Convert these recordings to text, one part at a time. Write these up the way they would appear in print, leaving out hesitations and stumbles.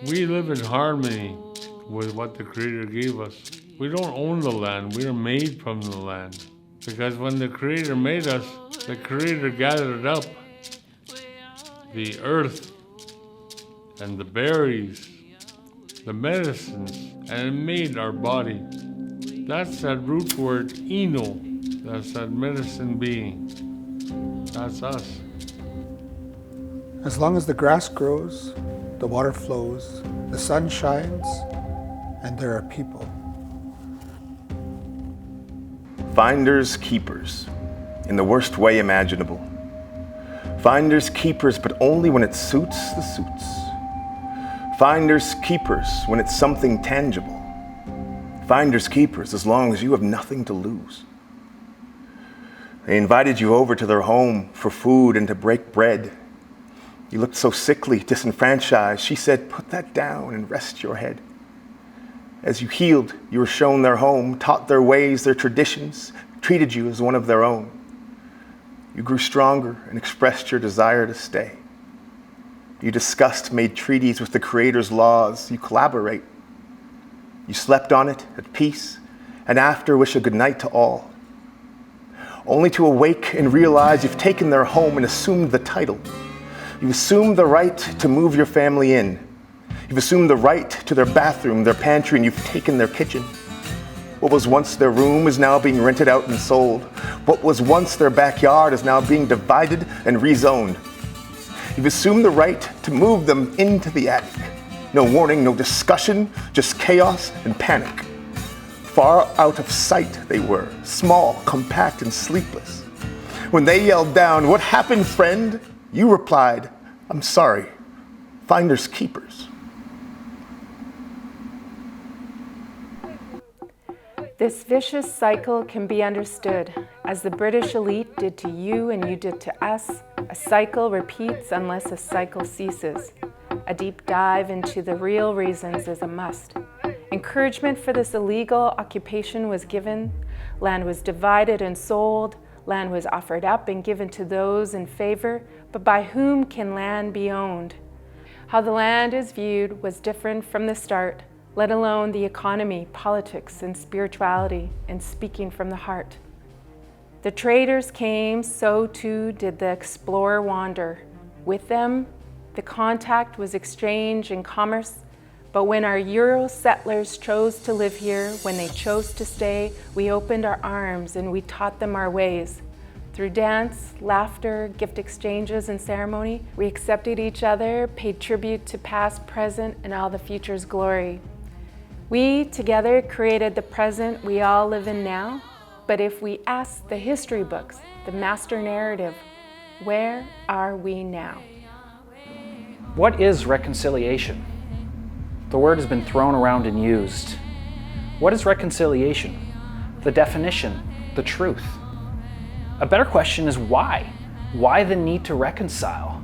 We live in harmony with what the Creator gave us. We don't own the land, we are made from the land. Because when the Creator made us, the Creator gathered up the earth and the berries, the medicines, and it made our body. That's that root word, ino. That's that medicine being. That's us. As long as the grass grows, the water flows, the sun shines, and there are people. Finders, keepers, in the worst way imaginable. Finders, keepers, but only when it suits the suits. Finders, keepers, when it's something tangible. Finders, keepers, as long as you have nothing to lose. They invited you over to their home for food and to break bread. You looked so sickly, disenfranchised. She said, "Put that down and rest your head." As you healed, you were shown their home, taught their ways, their traditions, treated you as one of their own. You grew stronger and expressed your desire to stay. You discussed, made treaties with the Creator's laws. You collaborate. You slept on it at peace, and after wish a good night to all. Only to awake and realize you've taken their home and assumed the title. You've assumed the right to move your family in. You've assumed the right to their bathroom, their pantry, and you've taken their kitchen. What was once their room is now being rented out and sold. What was once their backyard is now being divided and rezoned. You've assumed the right to move them into the attic. No warning, no discussion, just chaos and panic. Far out of sight they were, small, compact, and sleepless. When they yelled down, "What happened, friend?" you replied, "I'm sorry, finders keepers." This vicious cycle can be understood. As the British elite did to you and you did to us, a cycle repeats unless a cycle ceases. A deep dive into the real reasons is a must. Encouragement for this illegal occupation was given. Land was divided and sold. Land was offered up and given to those in favor. But by whom can land be owned? How the land is viewed was different from the start, let alone the economy, politics, and spirituality, and speaking from the heart. The traders came, so too did the explorer wander. With them, the contact was exchange and commerce. But when our Euro settlers chose to live here, when they chose to stay, we opened our arms and we taught them our ways. Through dance, laughter, gift exchanges, and ceremony, we accepted each other, paid tribute to past, present, and all the future's glory. We together created the present we all live in now. But if we ask the history books, the master narrative, where are we now? What is reconciliation? The word has been thrown around and used. What is reconciliation? The definition, the truth. A better question is why? Why the need to reconcile?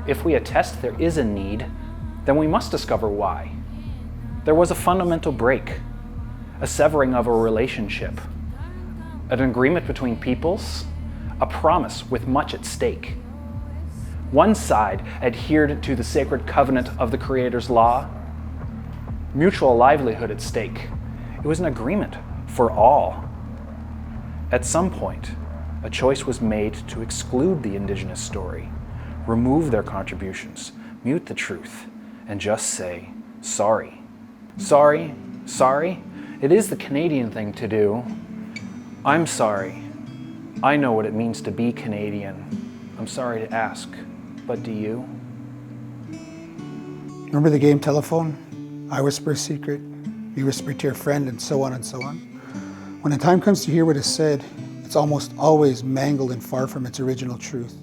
If we attest there is a need, then we must discover why. There was a fundamental break, a severing of a relationship, an agreement between peoples, a promise with much at stake. One side adhered to the sacred covenant of the Creator's law, mutual livelihood at stake. It was an agreement for all. At some point, a choice was made to exclude the Indigenous story, remove their contributions, mute the truth, and just say, sorry. Sorry, sorry. It is the Canadian thing to do. I'm sorry. I know what it means to be Canadian. I'm sorry to ask, but do you? Remember the game telephone? I whisper a secret, you whisper to your friend, and so on and so on. When the time comes to hear what is said, it's almost always mangled and far from its original truth.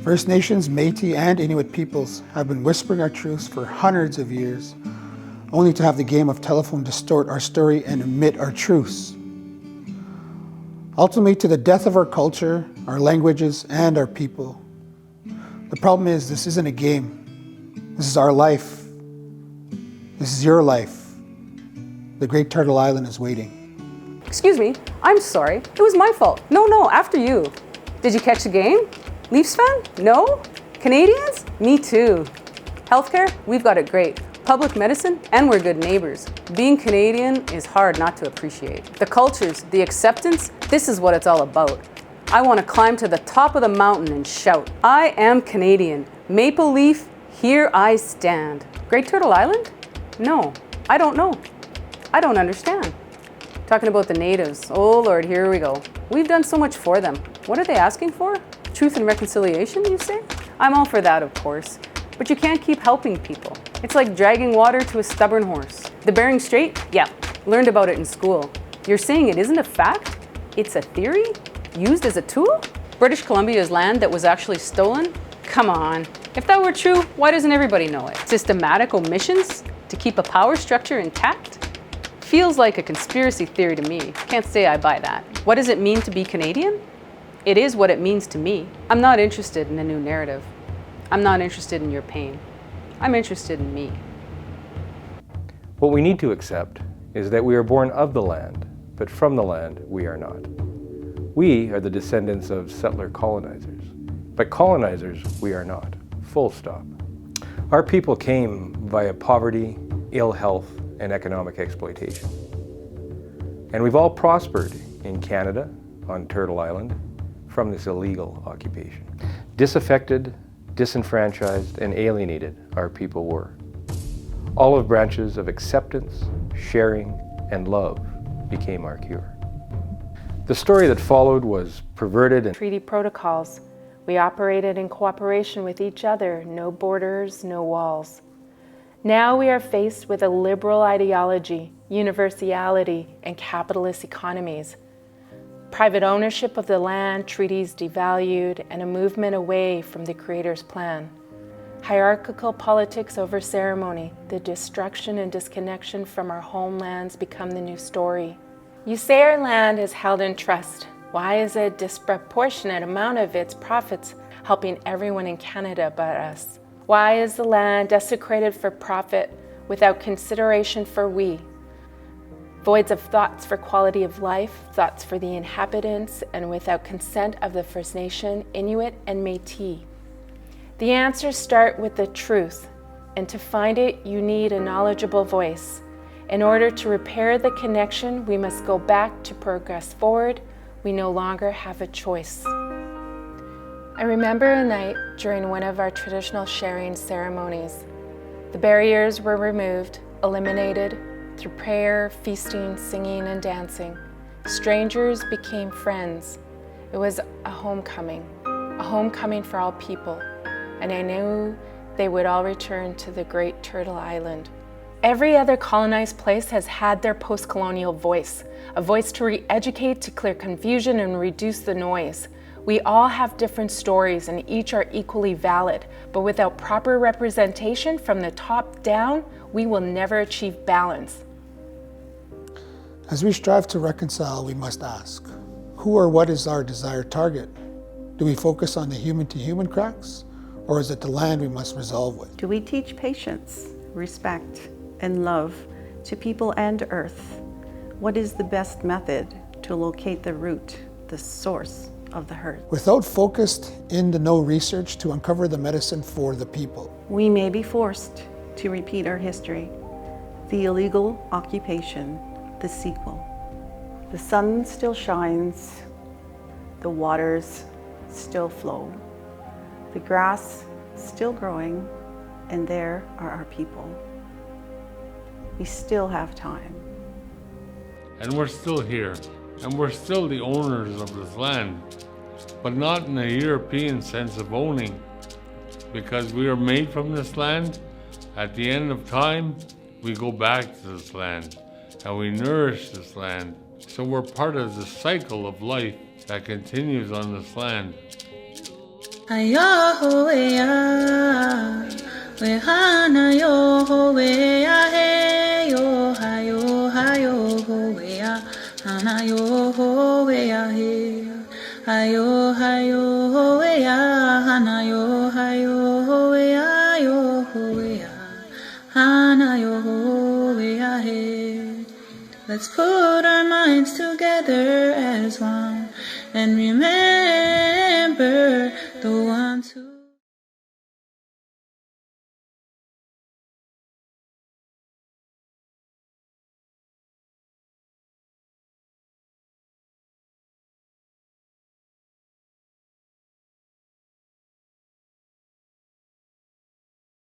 First Nations, Métis, and Inuit peoples have been whispering our truths for hundreds of years, only to have the game of telephone distort our story and omit our truths. Ultimately, to the death of our culture, our languages, and our people. The problem is, this isn't a game. This is our life. This is your life. The Great Turtle Island is waiting. Excuse me, I'm sorry. It was my fault. No, after you. Did you catch the game? Leafs fan? No? Canadians? Me too. Healthcare? We've got it great. Public medicine? And we're good neighbors. Being Canadian is hard not to appreciate. The cultures, the acceptance, this is what it's all about. I want to climb to the top of the mountain and shout, I am Canadian. Maple Leaf, here I stand. Great Turtle Island? No, I don't know. I don't understand. Talking about the natives. Oh Lord, here we go. We've done so much for them. What are they asking for? Truth and reconciliation, you say? I'm all for that, of course. But you can't keep helping people. It's like dragging water to a stubborn horse. The Bering Strait? Yeah, learned about it in school. You're saying it isn't a fact? It's a theory? Used as a tool? British Columbia's land that was actually stolen? Come on. If that were true, why doesn't everybody know it? Systematic omissions to keep a power structure intact? Feels like a conspiracy theory to me. Can't say I buy that. What does it mean to be Canadian? It is what it means to me. I'm not interested in a new narrative. I'm not interested in your pain. I'm interested in me. What we need to accept is that we are born of the land, but from the land we are not. We are the descendants of settler colonizers, but colonizers we are not. Full stop. Our people came via poverty, ill health, and economic exploitation. And we've all prospered in Canada, on Turtle Island, from this illegal occupation. Disaffected, disenfranchised, and alienated our people were. Olive branches of acceptance, sharing, and love became our cure. The story that followed was perverted and Treaty protocols. We operated in cooperation with each other, no borders, no walls. Now we are faced with a liberal ideology, universality, and capitalist economies. Private ownership of the land, treaties devalued, and a movement away from the Creator's plan. Hierarchical politics over ceremony, the destruction and disconnection from our homelands become the new story. You say our land is held in trust. Why is a disproportionate amount of its profits helping everyone in Canada but us? Why is the land desecrated for profit without consideration for we? Voids of thoughts for quality of life, thoughts for the inhabitants, and without consent of the First Nation, Inuit, and Métis. The answers start with the truth, and to find it, you need a knowledgeable voice. In order to repair the connection, we must go back to progress forward. We no longer have a choice. I remember a night during one of our traditional sharing ceremonies. The barriers were removed, eliminated, through prayer, feasting, singing, and dancing. Strangers became friends. It was a homecoming for all people, and I knew they would all return to the Great Turtle Island. Every other colonized place has had their post-colonial voice, a voice to re-educate, to clear confusion, and reduce the noise. We all have different stories, and each are equally valid, but without proper representation from the top down, we will never achieve balance. As we strive to reconcile, we must ask, who or what is our desired target? Do we focus on the human-to-human cracks, or is it the land we must resolve with? Do we teach patience, respect, and love to people and earth? What is the best method to locate the root, the source of the hurt? Without focused in-the-know research to uncover the medicine for the people, We may be forced to repeat our history, the illegal occupation, the sequel. The sun still shines, the waters still flow, the grass still growing, and there are our people. We still have time. And we're still here, and we're still the owners of this land, but not in a European sense of owning, because we are made from this land. At the end of time, we go back to this land, and we nourish this land. So we're part of the cycle of life that continues on this land. Let's put our minds together as one and remember the ones who